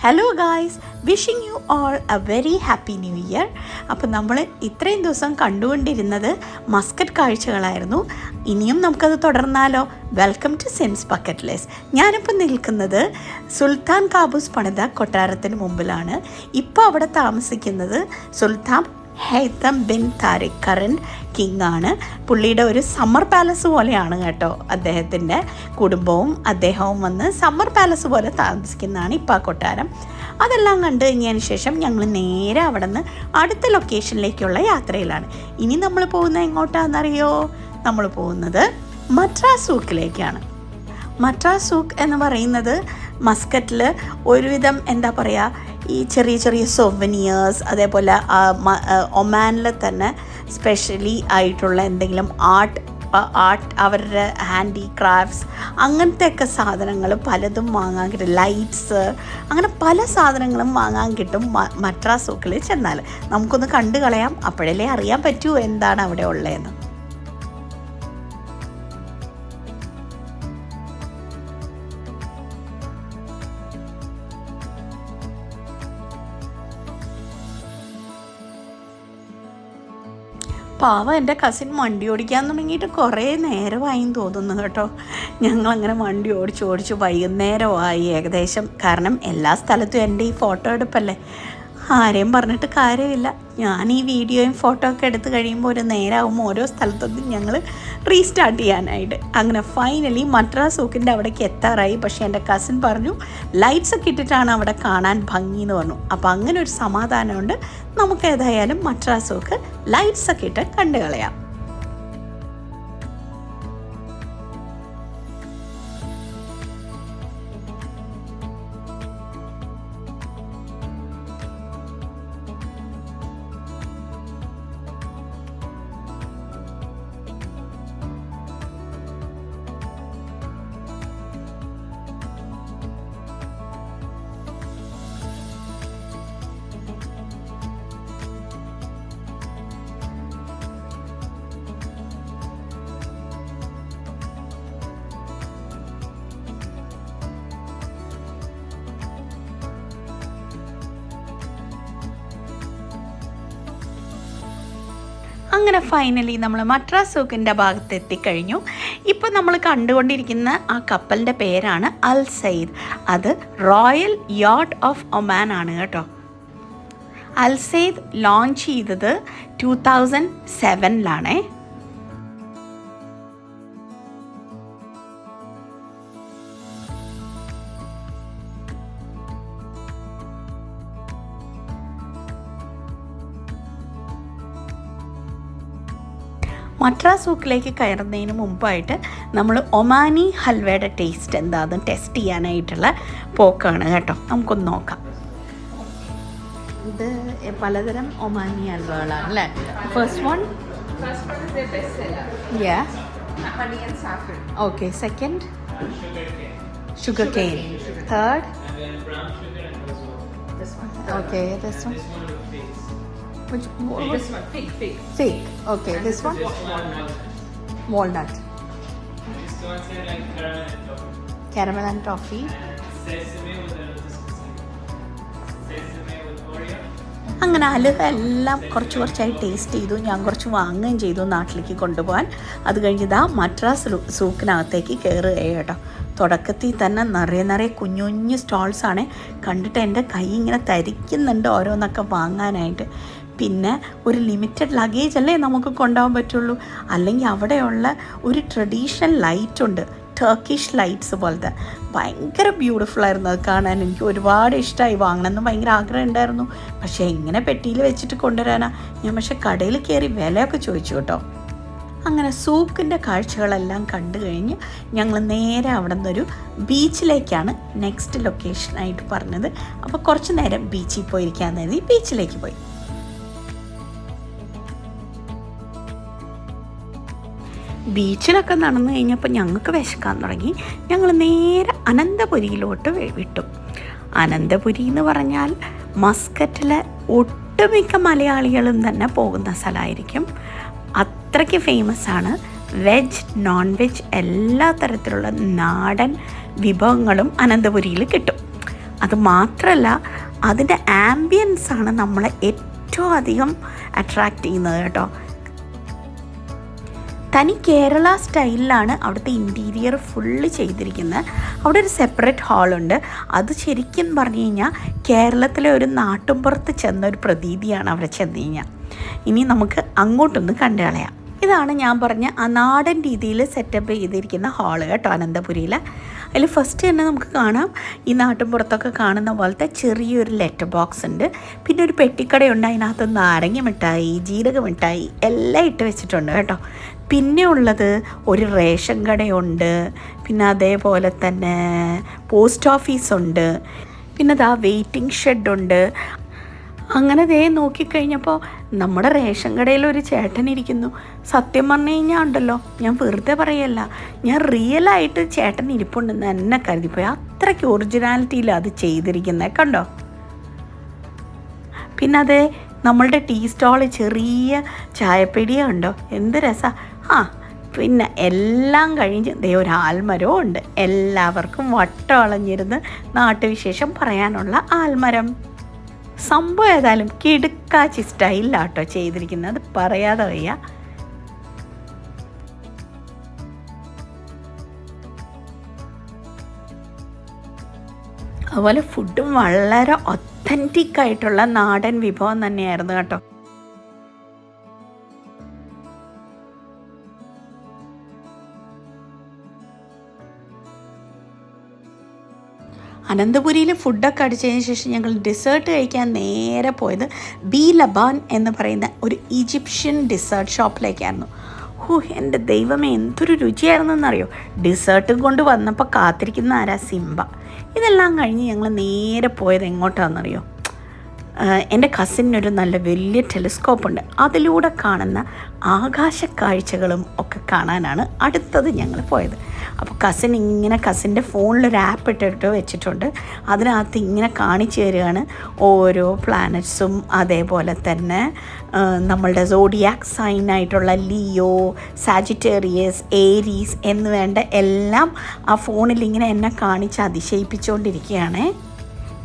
Hello guys, wishing you all a very happy new year. അപ്പോൾ നമ്മൾ ഇത്രയും ദിവസം കണ്ടുകൊണ്ടിരുന്നത് മസ്കറ്റ് കാഴ്ചകളായിരുന്നു. ഇനിയും നമുക്കത് തുടർന്നാലോ? Welcome to Sin's bucket list. ഞാനിപ്പോൾ നിൽക്കുന്നത് സുൽത്താൻ കാബൂസ് പണിത കൊട്ടാരത്തിന് മുമ്പിലാണ്. ഇപ്പോൾ അവിടെ താമസിക്കുന്നത് Sultan Haitham bin Tariq, current king ആണ്. പുള്ളിയുടെ ഒരു സമ്മർ പാലസ് പോലെയാണ് കേട്ടോ. അദ്ദേഹത്തിൻ്റെ കുടുംബവും അദ്ദേഹവും വന്ന് സമ്മർ പാലസ് പോലെ താമസിക്കുന്നതാണ് ഇപ്പോൾ ആ കൊട്ടാരം. അതെല്ലാം കണ്ടു കഴിഞ്ഞതിന് ശേഷം ഞങ്ങൾ നേരെ അവിടെ നിന്ന് അടുത്ത ലൊക്കേഷനിലേക്കുള്ള യാത്രയിലാണ്. ഇനി നമ്മൾ പോകുന്നത് എങ്ങോട്ടാണെന്നറിയോ? നമ്മൾ പോകുന്നത് മട്രാസ് സൂക്കിലേക്കാണ്. മട്രാസ് സൂക്ക് എന്ന് പറയുന്നത് മസ്കറ്റിൽ ഒരുവിധം എന്താ പറയുക, ഈ ചെറിയ ചെറിയ സൊവനിയേഴ്സ്, അതേപോലെ ഒമാനിൽ തന്നെ സ്പെഷ്യലി ആയിട്ടുള്ള എന്തെങ്കിലും ആർട്ട് അവരുടെ ഹാൻഡിക്രാഫ്റ്റ്സ് അങ്ങനത്തെയൊക്കെ സാധനങ്ങൾ പലതും വാങ്ങാൻ കിട്ടും. ലൈറ്റ്സ്, അങ്ങനെ പല സാധനങ്ങളും വാങ്ങാൻ കിട്ടും മട്രാസ് സൂക്കിൽ ചെന്നാൽ. നമുക്കൊന്ന് കണ്ടു കളയാം, അപ്പോഴല്ലേ അറിയാൻ പറ്റൂ എന്താണ് അവിടെ ഉള്ളതെന്ന്. പാവം എൻ്റെ കസിൻ വണ്ടി ഓടിക്കാൻ തുടങ്ങിയിട്ട് കുറേ നേരമായി തോന്നുന്നു കേട്ടോ. ഞങ്ങളങ്ങനെ വണ്ടി ഓടിച്ച് വൈകുന്നേരമായി ഏകദേശം. കാരണം എല്ലാ സ്ഥലത്തും എൻ്റെ ഈ ഫോട്ടോ എടുപ്പല്ലേ, ആരെയും പറഞ്ഞിട്ട് കാര്യമില്ല. ഞാൻ ഈ വീഡിയോയും ഫോട്ടോ ഒക്കെ എടുത്ത് കഴിയുമ്പോൾ ഒരു നേരമാകുമ്പോൾ ഓരോ സ്ഥലത്തും ഞങ്ങൾ റീസ്റ്റാർട്ട് ചെയ്യാനായിട്ട്. അങ്ങനെ ഫൈനലി മട്രാസ് സൂക്കിൻ്റെ അവിടേക്ക് എത്താറായി. പക്ഷേ എൻ്റെ കസിൻ പറഞ്ഞു ലൈറ്റ്സ് ഒക്കെ ഇട്ടിട്ടാണ് അവിടെ കാണാൻ ഭംഗി എന്ന് പറഞ്ഞു. അപ്പോൾ അങ്ങനെ ഒരു സമാധാനമുണ്ട്. നമുക്ക് ഏതായാലും മട്രാസ് സൂക്ക് ലൈറ്റ്സ് ഒക്കെ ഇട്ട് കണ്ടു കളയാം. അങ്ങനെ ഫൈനലി നമ്മൾ മട്രാസ് സൂക്കിൻ്റെ ഭാഗത്ത് എത്തിക്കഴിഞ്ഞു. ഇപ്പോൾ നമ്മൾ കണ്ടുകൊണ്ടിരിക്കുന്ന ആ കപ്പലിൻ്റെ പേരാണ് അൽ സയ്ദ്. അത് റോയൽ യോട്ട് ഓഫ് ഒമാൻ ആണ് കേട്ടോ. അൽ സയ്ദ് ലോഞ്ച് ചെയ്തത് 2007 മട്രാസ് സൂക്കിലേക്ക് കയറുന്നതിന് മുമ്പായിട്ട് നമ്മൾ ഒമാനി ഹൽവയുടെ ടേസ്റ്റ് എന്താണെന്ന് ടെസ്റ്റ് ചെയ്യാനായിട്ടുള്ള പോക്കാണ് കേട്ടോ. നമുക്കൊന്ന് നോക്കാം. ഇത് പലതരം ഒമാനി ഹൽവകളാണ് അല്ലേ. First one okay, second sugar cane, third okay, this one which this one fig okay, this one walnut, this one say like caramel and toffee, sesame with Oreo. അങ്ങനെ ഹലുവ എല്ലാം കുറച്ചായി ടേസ്റ്റ് ചെയ്തു. ഞാൻ കുറച്ച് വാങ്ങുകയും ചെയ്തു നാട്ടിലേക്ക് കൊണ്ടുപോകാൻ. അത് കഴിഞ്ഞിതാ മട്രാസ് സൂക്കിനകത്തേക്ക് കയറുകയാണ് കേട്ടോ. തുടക്കത്തിൽ തന്നെ നിറയെ കുഞ്ഞു സ്റ്റോൾസാണ്. കണ്ടിട്ട് എൻ്റെ കൈ ഇങ്ങനെ തരിക്കുന്നുണ്ട് ഓരോന്നൊക്കെ വാങ്ങാനായിട്ട്. പിന്നെ ഒരു ലിമിറ്റഡ് ലഗേജ് അല്ലേ നമുക്ക് കൊണ്ടുപോകാൻ പറ്റുള്ളൂ. അല്ലെങ്കിൽ അവിടെയുള്ള ഒരു ട്രഡീഷണൽ ലൈറ്റുണ്ട്, ടർക്കിഷ് ലൈറ്റ്സ് പോലത്തെ. ഭയങ്കര ബ്യൂട്ടിഫുൾ ആയിരുന്നു അത് കാണാൻ. എനിക്ക് ഒരുപാട് ഇഷ്ടമായി. വാങ്ങണമെന്ന് ഭയങ്കര ആഗ്രഹം ഉണ്ടായിരുന്നു. പക്ഷേ എങ്ങനെ പെട്ടിയിൽ വെച്ചിട്ട് കൊണ്ടുവരാനാ ഞാൻ. പക്ഷേ കടയിൽ കയറി വിലയൊക്കെ ചോദിച്ചു കേട്ടോ. അങ്ങനെ സൂക്കിൻ്റെ കാഴ്ചകളെല്ലാം കണ്ടു കഴിഞ്ഞ് ഞങ്ങൾ നേരെ അവിടെ നിന്നൊരു ബീച്ചിലേക്കാണ് നെക്സ്റ്റ് ലൊക്കേഷനായിട്ട് പറഞ്ഞത്. അപ്പോൾ കുറച്ച് നേരം ബീച്ചിൽ പോയിരിക്കാമെന്ന് കരുതി ബീച്ചിലേക്ക് പോയി. ബീച്ചിലൊക്കെ നടന്നു കഴിഞ്ഞപ്പോൾ ഞങ്ങൾക്ക് വിശക്കാൻ തുടങ്ങി. ഞങ്ങൾ നേരെ അനന്തപുരിയിലോട്ട് വിട്ടു. അനന്തപുരി എന്ന് പറഞ്ഞാൽ മസ്കറ്റിലെ ഒട്ടുമിക്ക മലയാളികളും തന്നെ പോകുന്ന സ്ഥലമായിരിക്കും. അത്രയ്ക്ക് ഫേമസ് ആണ്. വെജ്, നോൺ വെജ് എല്ലാ തരത്തിലുള്ള നാടൻ വിഭവങ്ങളും അനന്തപുരിയിൽ കിട്ടും. അത് മാത്രമല്ല അതിൻ്റെ ആംബിയൻസാണ് നമ്മളെ ഏറ്റവും അധികം അട്രാക്റ്റ് ചെയ്യുന്നത് കേട്ടോ. തനി കേരള സ്റ്റൈലിലാണ് അവിടുത്തെ ഇൻറ്റീരിയർ ഫുള്ള് ചെയ്തിരിക്കുന്നത്. അവിടെ ഒരു സെപ്പറേറ്റ് ഹാളുണ്ട്. അത് ശരിക്കും പറഞ്ഞു കഴിഞ്ഞാൽ കേരളത്തിലെ ഒരു നാട്ടുമ്പുറത്ത് ചെന്ന ഒരു പ്രതീതിയാണ് അവിടെ ചെന്ന് കഴിഞ്ഞാൽ. ഇനി നമുക്ക് അങ്ങോട്ടൊന്ന് കണ്ടു കളയാം. ഇതാണ് ഞാൻ പറഞ്ഞ ആ നാടൻ രീതിയിൽ സെറ്റപ്പ് ചെയ്തിരിക്കുന്ന ഹാള് കേട്ടോ, അനന്തപുരിയിൽ. അതിൽ ഫസ്റ്റ് തന്നെ നമുക്ക് കാണാം ഈ നാട്ടിൻപുറത്തൊക്കെ കാണുന്ന പോലത്തെ ചെറിയൊരു ലെറ്റർ ബോക്സ് ഉണ്ട്. പിന്നെ ഒരു പെട്ടിക്കടയുണ്ട്, അതിനകത്ത് നാരങ്ങ മിഠായി, ജീരക മിഠായി എല്ലാം ഇട്ട് വെച്ചിട്ടുണ്ട് കേട്ടോ. പിന്നെ ഉള്ളത് ഒരു റേഷൻ കടയുണ്ട്, പിന്നെ അതേപോലെ തന്നെ പോസ്റ്റ് ഓഫീസുണ്ട്, പിന്നെ അതാ വെയിറ്റിംഗ് ഷെഡുണ്ട്. അങ്ങനെ ദേ നോക്കിക്കഴിഞ്ഞപ്പോൾ നമ്മുടെ റേഷൻ കടയിലൊരു ചേട്ടനിരിക്കുന്നു. സത്യം പറഞ്ഞു കഴിഞ്ഞാൽ ഉണ്ടല്ലോ, ഞാൻ വെറുതെ പറയല്ല, ഞാൻ റിയലായിട്ട് ചേട്ടൻ ഇരിപ്പുണ്ടെന്ന് എന്നെ കരുതിപ്പോയി. അത്രയ്ക്ക് ഒറിജിനാലിറ്റിയിൽ അത് ചെയ്തിരിക്കുന്നത് കണ്ടോ. പിന്നെ അതേ നമ്മളുടെ ടീ സ്റ്റോള് ചെറിയ ചായപ്പീടിക ഉണ്ടോ, എന്ത് രസമാണ്. പിന്നെ എല്ലാം കഴിഞ്ഞ് ദേ ഒരു ആൽമരവും ഉണ്ട്. എല്ലാവർക്കും വട്ടം അളഞ്ഞിരുന്ന് നാട്ടുവിശേഷം പറയാനുള്ള ആൽമരം. സംഭവം ഏതായാലും കിടുക്കാച്ചി സ്റ്റൈലിലാട്ടോ ചെയ്തിരിക്കുന്നത്, അത് പറയാതെ വയ്യ. അതുപോലെ ഫുഡും വളരെ ഒത്തൻറ്റിക് ആയിട്ടുള്ള നാടൻ വിഭവം തന്നെയായിരുന്നു കേട്ടോ. അനന്തപുരിയിൽ ഫുഡൊക്കെ അടിച്ചതിന് ശേഷം ഞങ്ങൾ ഡെസേർട്ട് കഴിക്കാൻ നേരെ പോയത് ബി ലബാൻ എന്ന് പറയുന്ന ഒരു ഈജിപ്ഷ്യൻ ഡെസേർട്ട് ഷോപ്പിലേക്കായിരുന്നു. എൻ്റെ ദൈവമേ, എന്തൊരു രുചിയായിരുന്നെന്നറിയോ. ഡെസേർട്ടും കൊണ്ട് വന്നപ്പോൾ കാത്തിരിക്കുന്ന ആരാ, സിംബ. ഇതെല്ലാം കഴിഞ്ഞ് ഞങ്ങൾ നേരെ പോയത് എങ്ങോട്ടാണെന്നറിയോ, എൻ്റെ കസിനൊരു നല്ല വലിയ ടെലിസ്കോപ്പുണ്ട്. അതിലൂടെ കാണുന്ന ആകാശക്കാഴ്ചകളും ഒക്കെ കാണാനാണ് അടുത്തത് ഞങ്ങൾ പോയത്. അപ്പോൾ കസിൻ ഇങ്ങനെ കസിൻ്റെ ഫോണിലൊരു ആപ്പ് ഇട്ടിട്ട് വെച്ചിട്ടുണ്ട്. അതിനകത്ത് ഇങ്ങനെ കാണിച്ചു തരികയാണ് ഓരോ പ്ലാനറ്റ്സും, അതേപോലെ തന്നെ നമ്മളുടെ സോഡിയാക് സൈനായിട്ടുള്ള ലിയോ, സാജിറ്റേറിയസ്, ഏരീസ് എന്ന് വേണ്ട എല്ലാം ആ ഫോണിൽ ഇങ്ങനെ എന്നെ കാണിച്ച് അതിശയിപ്പിച്ചുകൊണ്ടിരിക്കുകയാണ്.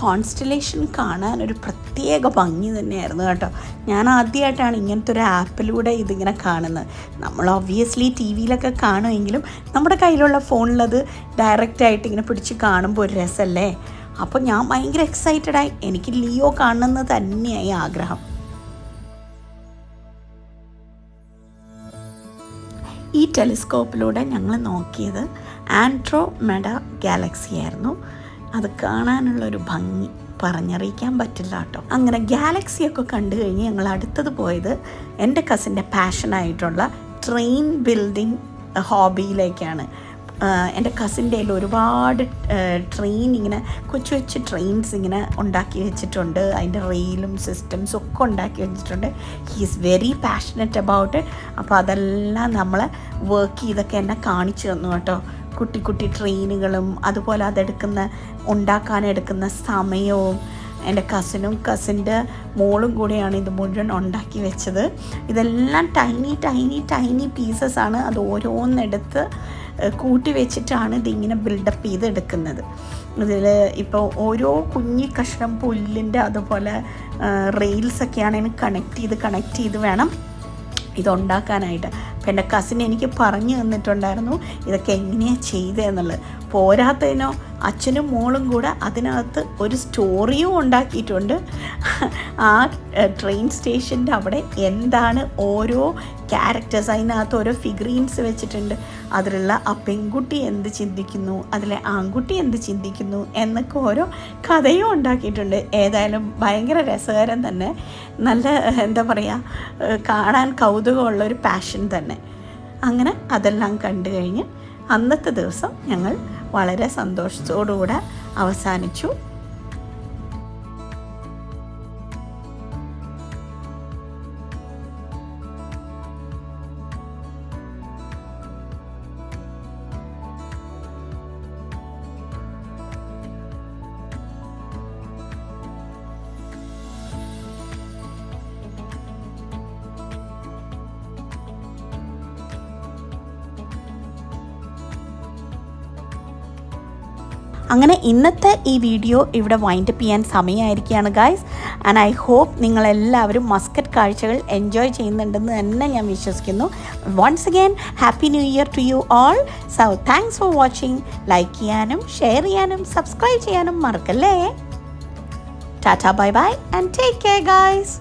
കോൺസ്റ്റലേഷൻ കാണാൻ ഒരു പ്രത്യേക ഭംഗി തന്നെയായിരുന്നു കേട്ടോ. ഞാൻ ആദ്യമായിട്ടാണ് ഇങ്ങനത്തെ ഒരു ആപ്പിലൂടെ ഇതിങ്ങനെ കാണുന്നത്. നമ്മൾ ഒബ്വിയസ്ലി ടി വിയിലൊക്കെ കാണുമെങ്കിലും നമ്മുടെ കയ്യിലുള്ള ഫോണിലത് ഡയറക്റ്റായിട്ട് ഇങ്ങനെ പിടിച്ച് കാണുമ്പോൾ ഒരു രസമല്ലേ. അപ്പോൾ ഞാൻ ഭയങ്കര എക്സൈറ്റഡായി. എനിക്ക് ലിയോ കാണണമെന്ന് തന്നെയായി ആഗ്രഹം. ഈ ടെലിസ്കോപ്പിലൂടെ ഞങ്ങൾ നോക്കിയത് ആൻഡ്രോമെഡ ഗാലക്സി ആയിരുന്നു. അത് കാണാനുള്ളൊരു ഭംഗി പറഞ്ഞറിയിക്കാൻ പറ്റില്ല കേട്ടോ. അങ്ങനെ ഗാലക്സിയൊക്കെ കണ്ടു കഴിഞ്ഞ് ഞങ്ങൾ അടുത്തത് പോയത് എൻ്റെ കസിൻ്റെ പാഷനായിട്ടുള്ള ട്രെയിൻ ബിൽഡിംഗ് ഹോബിയിലേക്കാണ്. എൻ്റെ കസിൻ്റെ കയ്യിൽ ഒരുപാട് ട്രെയിൻ ഇങ്ങനെ കൊച്ചു കൊച്ചു ട്രെയിൻസ് ഇങ്ങനെ ഉണ്ടാക്കി വെച്ചിട്ടുണ്ട്. അതിൻ്റെ റെയിലും സിസ്റ്റംസും ഒക്കെ ഉണ്ടാക്കി വെച്ചിട്ടുണ്ട്. He is very passionate about. അപ്പോൾ അതെല്ലാം നമ്മളെ വർക്ക് ചെയ്തൊക്കെ എന്നെ കാണിച്ചു തന്നു കേട്ടോ. കുട്ടി കുട്ടി ട്രെയിനുകളും അതുപോലെ ഉണ്ടാക്കാനെടുക്കുന്ന സമയവും. എൻ്റെ കസിനും കസിൻ്റെ മോളും കൂടെയാണ് ഇത് മുഴുവൻ ഉണ്ടാക്കി വെച്ചത്. ഇതെല്ലാം ടൈനി ടൈനി ടൈനി പീസസാണ്. അത് ഓരോന്നെടുത്ത് കൂട്ടി വെച്ചിട്ടാണ് ഇതിങ്ങനെ ബിൽഡപ്പ് ചെയ്തെടുക്കുന്നത്. ഇതിൽ ഇപ്പോൾ ഓരോ കുഞ്ഞി കഷ്ണം പുല്ലിൻ്റെ അതുപോലെ റെയിൽസൊക്കെയാണ് കണക്ട് ചെയ്ത് വേണം ഇതുണ്ടാക്കാനായിട്ട്. അപ്പോൾ എൻ്റെ കസിൻ എനിക്ക് പറഞ്ഞു തന്നിട്ടുണ്ടായിരുന്നു ഇതൊക്കെ എങ്ങനെയാണ് ചെയ്തതെന്നുള്ളത്. പോരാത്തതിനോ അച്ഛനും മോളും കൂടെ അതിനകത്ത് ഒരു സ്റ്റോറിയും ഉണ്ടാക്കിയിട്ടുണ്ട്. ആ ട്രെയിൻ സ്റ്റേഷൻ്റെ അവിടെ എന്താണ് ഓരോ ക്യാരക്ടേഴ്സ്, അതിനകത്ത് ഓരോ ഫിഗറീൻസ് വെച്ചിട്ടുണ്ട്. അതിലുള്ള ആ പെൺകുട്ടി എന്ത് ചിന്തിക്കുന്നു, അതിലെ ആൺകുട്ടി എന്ത് ചിന്തിക്കുന്നു എന്നൊക്കെ ഓരോ കഥയും ഉണ്ടാക്കിയിട്ടുണ്ട്. ഏതായാലും ഭയങ്കര രസകരം തന്നെ. നല്ല എന്താ പറയുക, കാണാൻ കൗതുകമുള്ളൊരു പാഷൻ തന്നെ. അങ്ങനെ അതെല്ലാം കണ്ടു കഴിഞ്ഞ് അന്നത്തെ ദിവസം ഞങ്ങൾ വളരെ സന്തോഷത്തോടുകൂടെ അവസാനിച്ചു. അങ്ങനെ ഇന്നത്തെ ഈ വീഡിയോ ഇവിടെ വൈൻഡപ്പ് ചെയ്യാൻ സമയമായിരിക്കുകയാണ് ഗൈസ്. ആൻഡ് ഐ ഹോപ്പ് നിങ്ങളെല്ലാവരും മസ്കറ്റ് കാഴ്ചകൾ എൻജോയ് ചെയ്യുന്നുണ്ടെന്ന് തന്നെ ഞാൻ വിശ്വസിക്കുന്നു. Once again happy new year to you all. So thanks for watching. Like ചെയ്യാനും ഷെയർ ചെയ്യാനും സബ്സ്ക്രൈബ് ചെയ്യാനും മറക്കല്ലേ. Tata, bye bye and take care guys.